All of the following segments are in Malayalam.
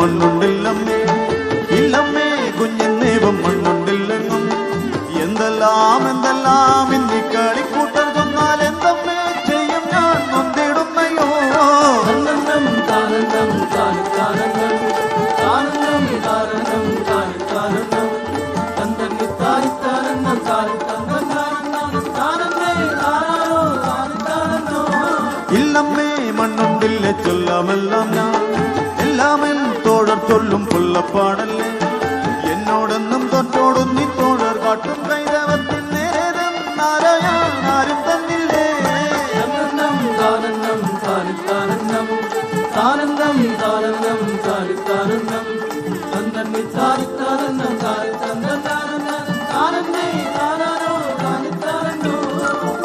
മണ്ണുണ്ടില്ലമ്മേ, ഇല്ലമ്മേ കുഞ്ഞിന്നേവം മണ്ണുണ്ടില്ലെന്നും. എന്തെല്ലാം എന്തെല്ലാം ഇന്നി കളിക്കൂട്ടർ ചൊന്നാൽ എന്തമ്മേ ചെയ്യും ഞാൻ നൊന്തിടുന്നയോ. ഇല്ലമ്മേ മണ്ണുണ്ടില്ലേ ചൊല്ലാമെല്ലാം ഞാൻ, എല്ലാമെൻ തോഴർ ചൊല്ലും പുല്ലപ്പാടല്ലേ. എന്നോടെന്നും തൊട്ടോടും നീ തോഴർ കാട്ടും കൈതവത്തിൻ നേരം ആരും തന്നില്ലേ.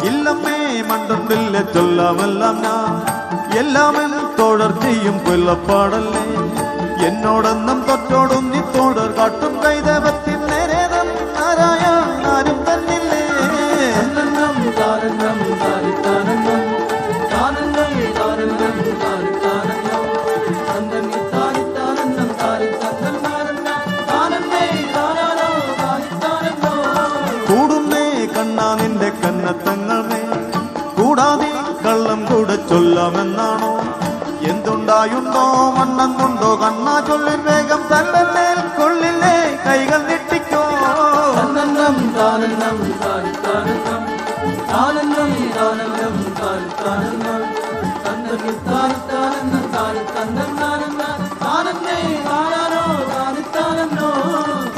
ഇല്ലമ്മേ മണ്ണുണ്ടില്ലേ ചൊല്ലാമെല്ലാം ഞാൻ, എല്ലാമെൻ തോഴർ ചെയ്യും പുല്ലപ്പാടല്ലേ. എന്നോടെന്നും തൊട്ടോടും നീ തോഴർ കാട്ടും കൈതവത്തിൻ നേരം ആരും തന്നില്ലേ. കൂടുന്നേ കണ്ണാ നിന്റെ കന്നത്തങ്ങളെ, കൂടാതെ കള്ളം കൂടെ ചൊല്ലാമെന്നാണോ. എന്തുണ്ടായുണ്ടോ മണ്ണെന്നുണ്ടോ കണ്ണാ ചൊല്ലിൻ വേഗം തല്ലല്ലേ കൊള്ളില്ലേ കൈകൾ ഞെട്ടിക്കോ.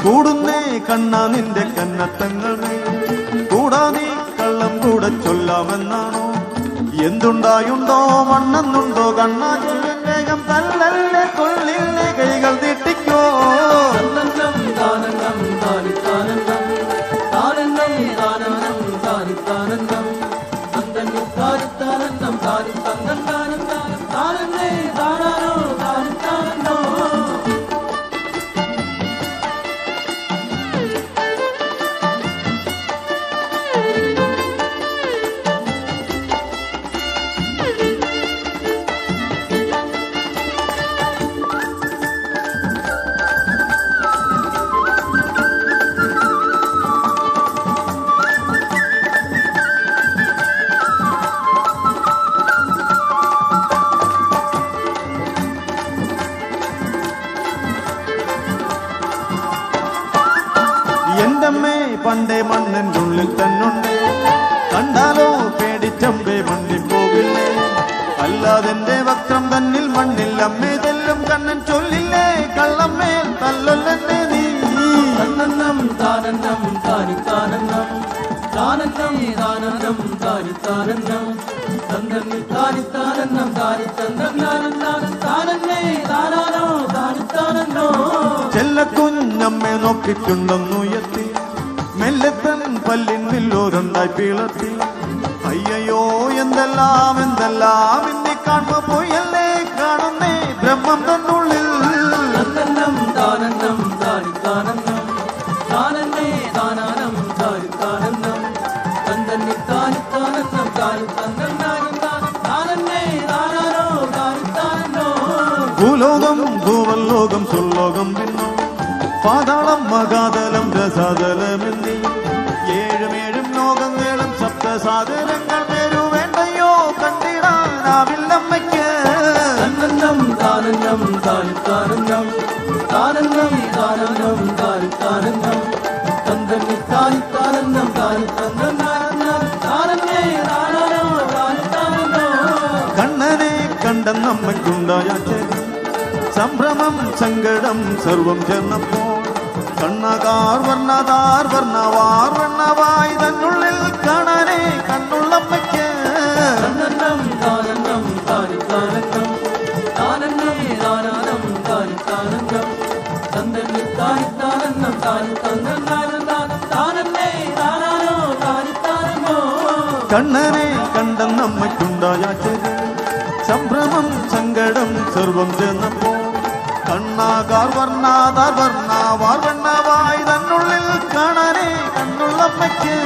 കൂടുന്നേ കണ്ണാ നിന്റെ കന്നത്തങ്ങളെ, കൂടാതെ കള്ളം കൂടെ ചൊല്ലാമെന്നാണോ. എന്തുണ്ടായുണ്ടോ മണ്ണെന്നുണ്ടോ കണ്ണാ ചൊല്ലിൻ വേഗം തല്ലല്ലേ കൊള്ളില്ലേ കൈകൾ നീട്ടിക്കോ. എന്റമ്മേ പണ്ടേ മണ്ണിൻ്റെ ഉള്ളിൽ തന്നുണ്ട്, കണ്ടാലോ പേടിച്ചമ്പേ മണ്ണിൽ പോകില്ലേ. അല്ലാതെന്റെ വക്രം തന്നിൽ മണ്ണിൽ അമ്മേ തെല്ലും കണ്ണൻ ചൊല്ലില്ലേ കള്ളമ്മേ തല്ലൊല്ലെന്നെ നീ. ചെല്ലക്കുഞ്ഞമ്മെ നോക്കിച്ചുണ്ടെന്നുയർത്തി, മെല്ലത്തൻ പല്ലിൻ വില്ലോരുണ്ടായി പിളർത്തി. അയ്യോ എന്തെല്ലാം എന്തെല്ലാം ഇന്നി കാണുമ്പോ പോയല്ലേ കാണുന്നേ ബ്രഹ്മം തന്നുള്ളിൽ. ഭൂലോകം ഭൂവല്ലോകം സുർലോകം പിന്നോ, പാതാളം മകാതലം രസാതലമെന്നീ. ഏഴും ലോകങ്ങളും സപ്തസാഗരങ്ങൾ പേരു വേണ്ടയോ കണ്ടിടാനാവില്ലമ്മയ്ക്ക്. കണ്ണനെ കണ്ടെന്നമ്മയ്ക്കുണ്ടായ സംഭ്രമം സങ്കടം സർവം ചേർന്നപ്പോൾ, കണ്ണകാർ വർണ്ണതാർ വർണ്ണവാർ വർണ്ണവായി തന്നുള്ളിൽ കാണാനേ കണ്ണുള്ളമ്മയ്ക്ക്. കണ്ണനെ കണ്ടെന്നമ്മയ്ക്കുണ്ടായ സംഭ്രമം സങ്കടം സർവം ചേർന്നപ്പോൾ, കണ്ണാകാർ വർണ്ണാതാർ വർണ്ണവാർ വർണ്ണവായി തന്നുള്ളിൽ കാണാനേ കണ്ണുള്ളമ്മയ്ക്ക്.